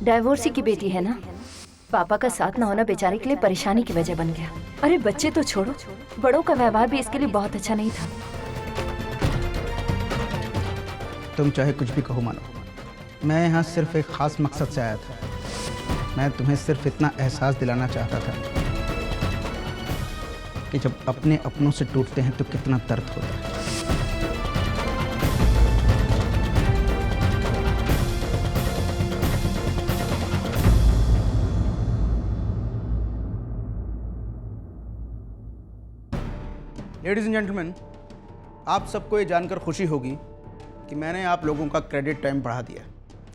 Divorcee की बेटी है ना, पापा का साथ ना होना बेचारे के लिए परेशानी की वजह बन गया। अरे बच्चे तो छोड़ो, बड़ों का व्यवहार भी इसके लिए बहुत अच्छा नहीं था। तुम चाहे कुछ भी कहो मानो, मैं यहाँ सिर्फ एक खास मकसद से आया था। मैं तुम्हें सिर्फ इतना एहसास दिलाना चाहता था कि जब अपने अपनों से टूटते हैं तो कितना दर्द होता है। लेडीज एंड जेंटलमैन, आप सबको ये जानकर खुशी होगी कि मैंने आप लोगों का क्रेडिट टाइम बढ़ा दिया।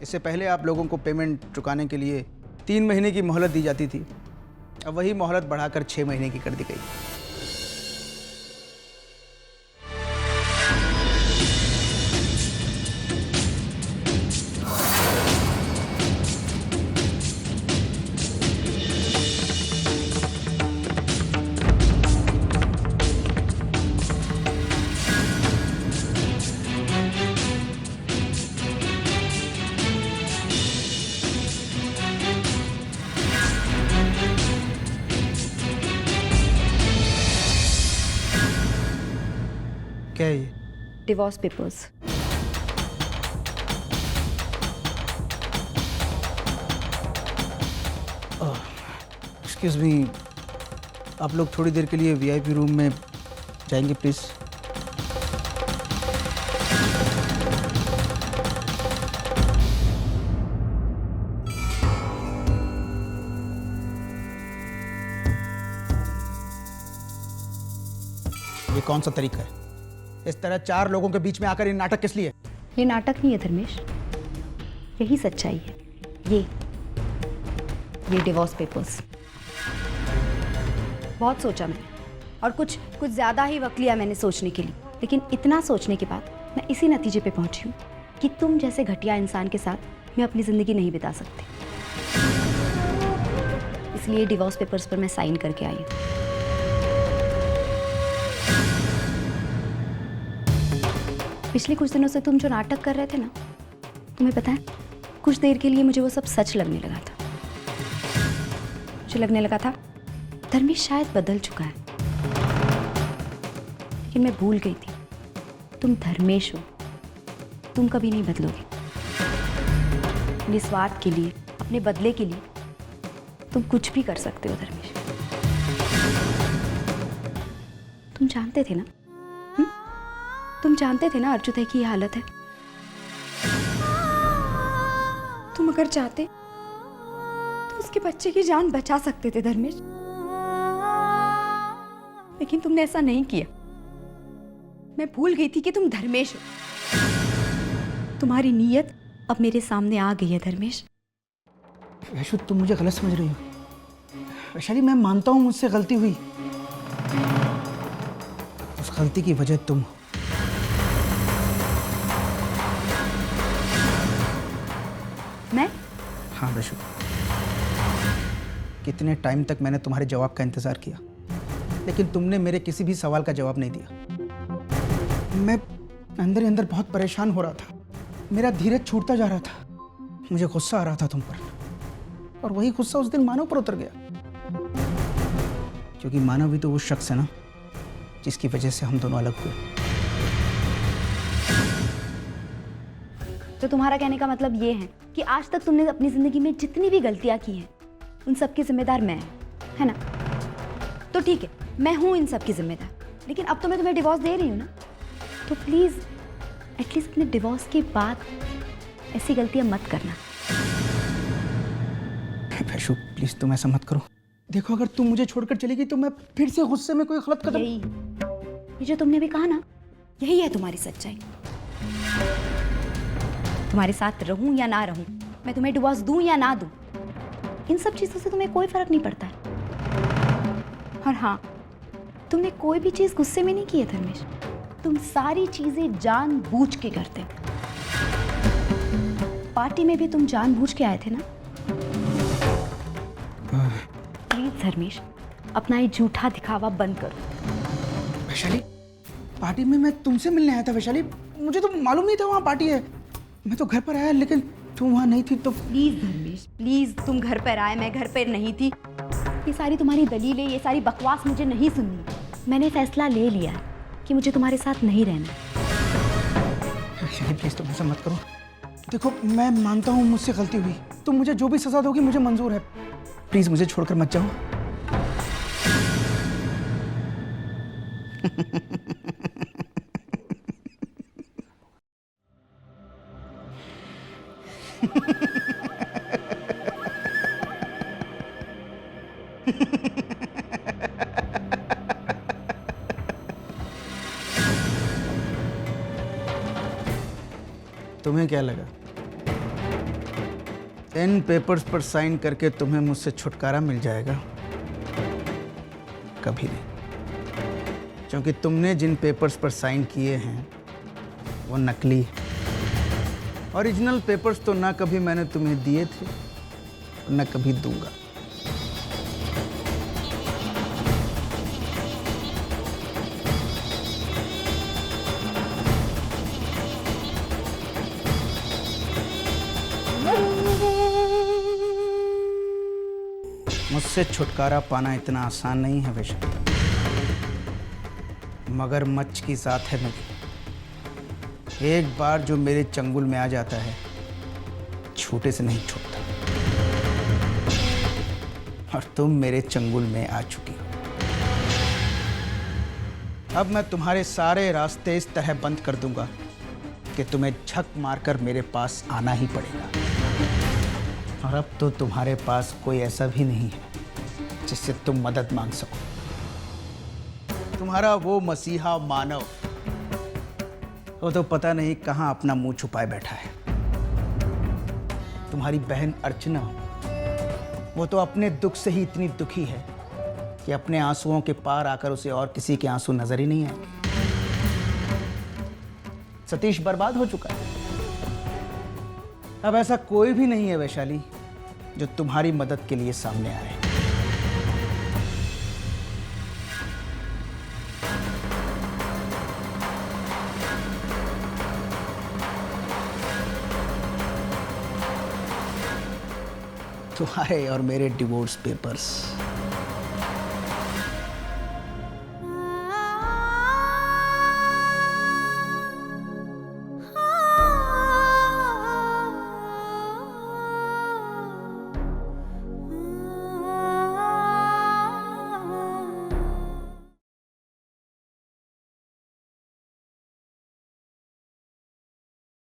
इससे पहले आप लोगों को पेमेंट चुकाने के लिए 3 महीने की मोहलत दी जाती थी, अब वही मोहलत बढ़ाकर 6 महीने की कर दी गई। क्या है ये? Divorce papers. एक्सक्यूज मी, आप लोग थोड़ी देर के लिए वीआईपी रूम में जाएंगे प्लीज? ये कौन सा तरीका है? इस तरह 4 लोगों के बीच में आकर ये नाटक किस लिए? ये नाटक नहीं है धर्मेश, यही सच्चाई है। ये डिवोर्स पेपर्स। बहुत सोचा मैंने और कुछ ज़्यादा ही वक्त लिया मैंने सोचने के लिए, लेकिन इतना सोचने के बाद मैं इसी नतीजे पे पहुंची हूँ कि तुम जैसे घटिया इंसान के साथ मैं अपनी ज़िंदगी नहीं बिता सकती। इसलिए डिवोर्स पेपर्स पर मैं साइन करके आई हूँ। पिछले कुछ दिनों से तुम जो नाटक कर रहे थे ना, तुम्हें पता है कुछ देर के लिए मुझे वो सब सच लगने लगा था। मुझे लगने लगा था धर्मेश शायद बदल चुका है, लेकिन मैं भूल गई थी तुम धर्मेश हो, तुम कभी नहीं बदलोगे। अपने स्वार्थ के लिए, अपने बदले के लिए तुम कुछ भी कर सकते हो धर्मेश। तुम जानते थे ना, तुम जानते थे ना अर्जुदय की ये हालत है। तुम अगर चाहते तो उसके बच्चे की जान बचा सकते थे धर्मेश, लेकिन तुमने ऐसा नहीं किया। मैं भूल गई थी कि तुम धर्मेश हो। तुम्हारी नीयत अब मेरे सामने आ गई है धर्मेश। वैशु, तुम मुझे गलत समझ रही हो। वैशाली, मैं मानता हूं मुझसे गलती हुई, उस गलती की वजह तुम हो। मैं? हाँ वैशु, कितने टाइम तक मैंने तुम्हारे जवाब का इंतजार किया, लेकिन तुमने मेरे किसी भी सवाल का जवाब नहीं दिया। मैं अंदर ही अंदर बहुत परेशान हो रहा था, मेरा धीरज छूटता जा रहा था, मुझे गुस्सा आ रहा था तुम पर, और वही गुस्सा उस दिन मानव पर उतर गया, क्योंकि मानव भी तो वो शख्स है ना जिसकी वजह से हम दोनों अलग हुए। तो तुम्हारा कहने का मतलब ये है कि आज तक तुमने अपनी जिंदगी में जितनी भी गलतियां की हैं उन सब की जिम्मेदार मैं है ना? तो ठीक है, मैं हूं इन सब की जिम्मेदार, लेकिन अब तो मैं तुम्हें डिवोर्स दे रही हूं ना, तो प्लीज एटलीस्ट अपने डिवोर्स के बाद ऐसी गलतियां मत करना। वैशु प्लीज तुम ऐसा मत करो। देखो, अगर तुम मुझे छोड़कर चलेगी तो मैं फिर से गुस्से में कोई गलत कदम। ये जो तुमने भी कहा ना, यही है तुम्हारी सच्चाई। तुम्हारे साथ रहूं या ना रहूं, मैं तुम्हें डिवोर्स दूं या ना दूं, इन सब चीजों से तुम्हें कोई फर्क नहीं पड़ता है। और हाँ, तुमने कोई भी चीज गुस्से में नहीं की है धर्मेश, तुम सारी चीजें जानबूझ के करते हो। पार्टी में भी तुम जानबूझ के आए थे ना? प्लीज धर्मेश, अपना ये झूठा दिखावा बंद करो। वैशाली, पार्टी में मैं तुमसे मिलने आया था। वैशाली, मुझे तो मालूम नहीं था वहाँ पार्टी है। मैं तो घर पर आया, लेकिन तुम वहाँ नहीं थी तो प्लीज धर्मेश, प्लीज तुम घर पर आए, मैं घर पर नहीं थी। ये सारी तुम्हारी दलीलें, ये सारी बकवास मुझे नहीं सुननी। मैंने फैसला ले लिया कि मुझे तुम्हारे साथ नहीं रहना। वैशाली प्लीज तुम ऐसा मत करो। देखो मैं मानता हूँ मुझसे गलती हुई, तो मुझे जो भी सजा दोगी मुझे मंजूर है। प्लीज मुझे छोड़कर मत जाओ। तुम्हें क्या लगा इन पेपर्स पर साइन करके तुम्हें मुझसे छुटकारा मिल जाएगा? कभी नहीं, क्योंकि तुमने जिन पेपर्स पर साइन किए हैं वो नकली है। ओरिजिनल पेपर्स तो ना कभी मैंने तुम्हें दिए थे और ना कभी दूंगा। मुझसे छुटकारा पाना इतना आसान नहीं है वैशाली। मगरमच्छ की जात है मेरी। एक बार जो मेरे चंगुल में आ जाता है छूटे से नहीं छूटता। और तुम मेरे चंगुल में आ चुकी हो। अब मैं तुम्हारे सारे रास्ते इस तरह बंद कर दूंगा कि तुम्हें झक मारकर मेरे पास आना ही पड़ेगा। और अब तो तुम्हारे पास कोई ऐसा भी नहीं है जिससे तुम मदद मांग सको। तुम्हारा वो मसीहा मानव, वो तो पता नहीं कहां अपना मुंह छुपाए बैठा है। तुम्हारी बहन अर्चना, वो तो अपने दुख से ही इतनी दुखी है कि अपने आंसुओं के पार आकर उसे और किसी के आंसू नजर ही नहीं आएंगे। सतीश बर्बाद हो चुका है। अब ऐसा कोई भी नहीं है वैशाली जो तुम्हारी मदद के लिए सामने आए। तुम्हारे और मेरे डिवोर्स पेपर्स